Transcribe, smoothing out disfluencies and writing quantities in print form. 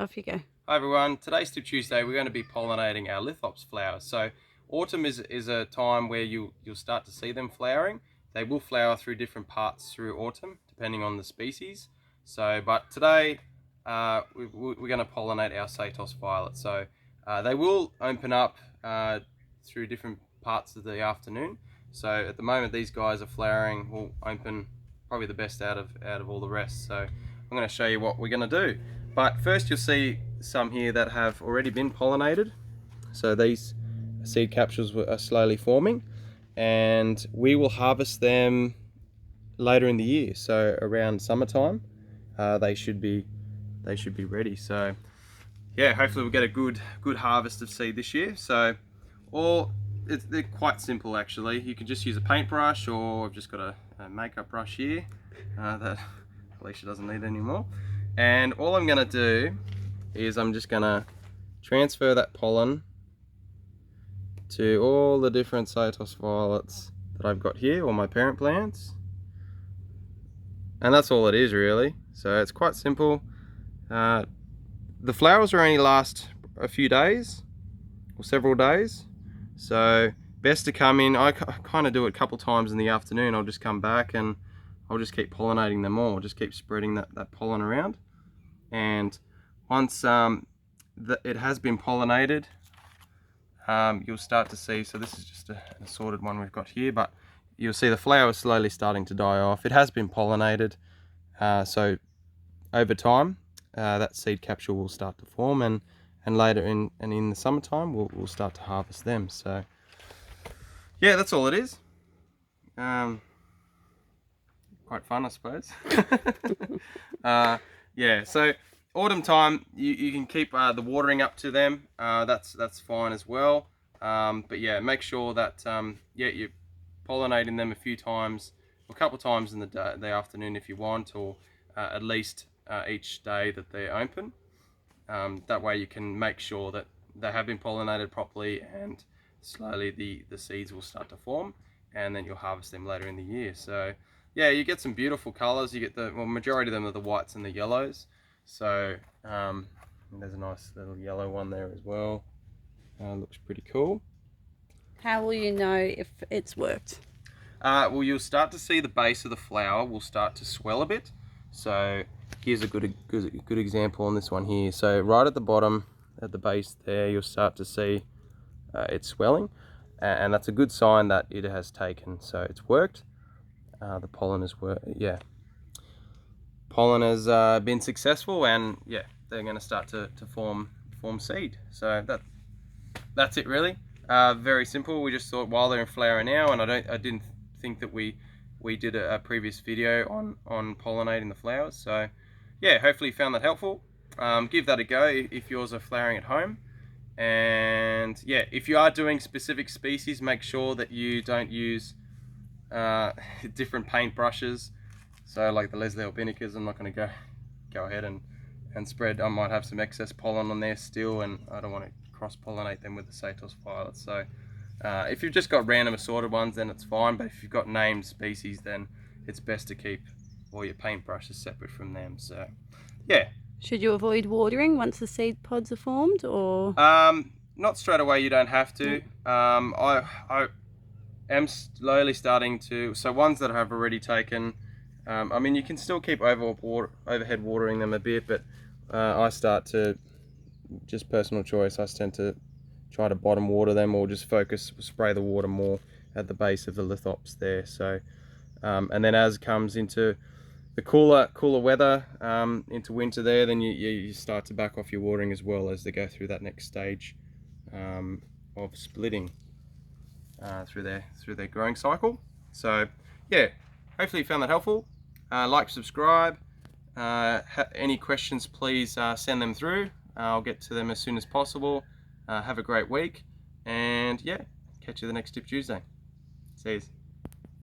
Off you go. Hi everyone, today's Tip Tuesday. We're going to be pollinating our Lithops flowers. So autumn is a time where you'll start to see them flowering. They will flower through different parts through autumn depending on the species. But today we're going to pollinate our Satos violet. So they will open up through different parts of the afternoon. So at the moment these guys are flowering, will open probably the best out of all the rest. So I'm going to show you what we're going to do. But first you'll see some here that have already been pollinated. So these seed capsules are slowly forming, and we will harvest them later in the year. So around summertime, they should be ready. So yeah, hopefully we'll get a good harvest of seed this year. So they're quite simple actually. You can just use a paintbrush, or I've just got a makeup brush here that Alicia doesn't need anymore. And all I'm going to do is I'm just going to transfer that pollen to all the different Satos violets that I've got here, all my parent plants. And that's all it is really. So it's quite simple. The flowers will only last a few days or several days. So best to come in, I kind of do it a couple times in the afternoon. I'll just come back and I'll just keep pollinating them all, just keep spreading that pollen around. And once it has been pollinated, you'll start to see, so this is just an assorted one we've got here, but you'll see the flowers slowly starting to die off. It has been pollinated, so over time that seed capsule will start to form, and later in the summertime we'll start to harvest them. So yeah, that's all it is. Quite fun, I suppose. Yeah, so autumn time you can keep the watering up to them. That's fine as well. But yeah, make sure that you're pollinating them a few times, or a couple of times in the afternoon if you want, or at least each day that they're open. That way you can make sure that they have been pollinated properly, and slowly the seeds will start to form, and then you'll harvest them later in the year. So yeah, you get some beautiful colors. You get majority of them are the whites and the yellows. So there's a nice little yellow one there as well. Looks pretty cool. How will you know if it's worked? Well, you'll start to see the base of the flower will start to swell a bit. So here's a good example on this one here. So right at the bottom, at the base there, you'll start to see it swelling, and that's a good sign that it has taken. So it's worked. The pollen has worked. Yeah, pollen has been successful, and yeah, they're going to start to form seed. So that's it really. Very simple. We just thought while they're in flower now, and I didn't think that we did a previous video on pollinating the flowers. So yeah, hopefully you found that helpful. Give that a go if yours are flowering at home. And yeah, if you are doing specific species, make sure that you don't use different paint brushes. So like the Leslie albinicas, I'm not going to go ahead and spread. I might have some excess pollen on there still, and I don't want to cross-pollinate them with the Satos violet. So if you've just got random assorted ones, then it's fine. But if you've got named species, then it's best to keep all your paint brushes separate from them. So yeah. Should you avoid watering once the seed pods are formed, or? Not straight away. You don't have to. I am slowly starting to. So ones that I have already taken. I mean, you can still keep overhead watering them a bit, but I start to, just personal choice, I tend to try to bottom water them, or just spray the water more at the base of the lithops there. So, and then as it comes into the cooler weather, into winter there, then you start to back off your watering as well as they go through that next stage of splitting through their growing cycle. So yeah, hopefully you found that helpful. Like, subscribe. Any questions, please send them through. I'll get to them as soon as possible. Have a great week, and yeah, catch you the next Tip Tuesday. See you.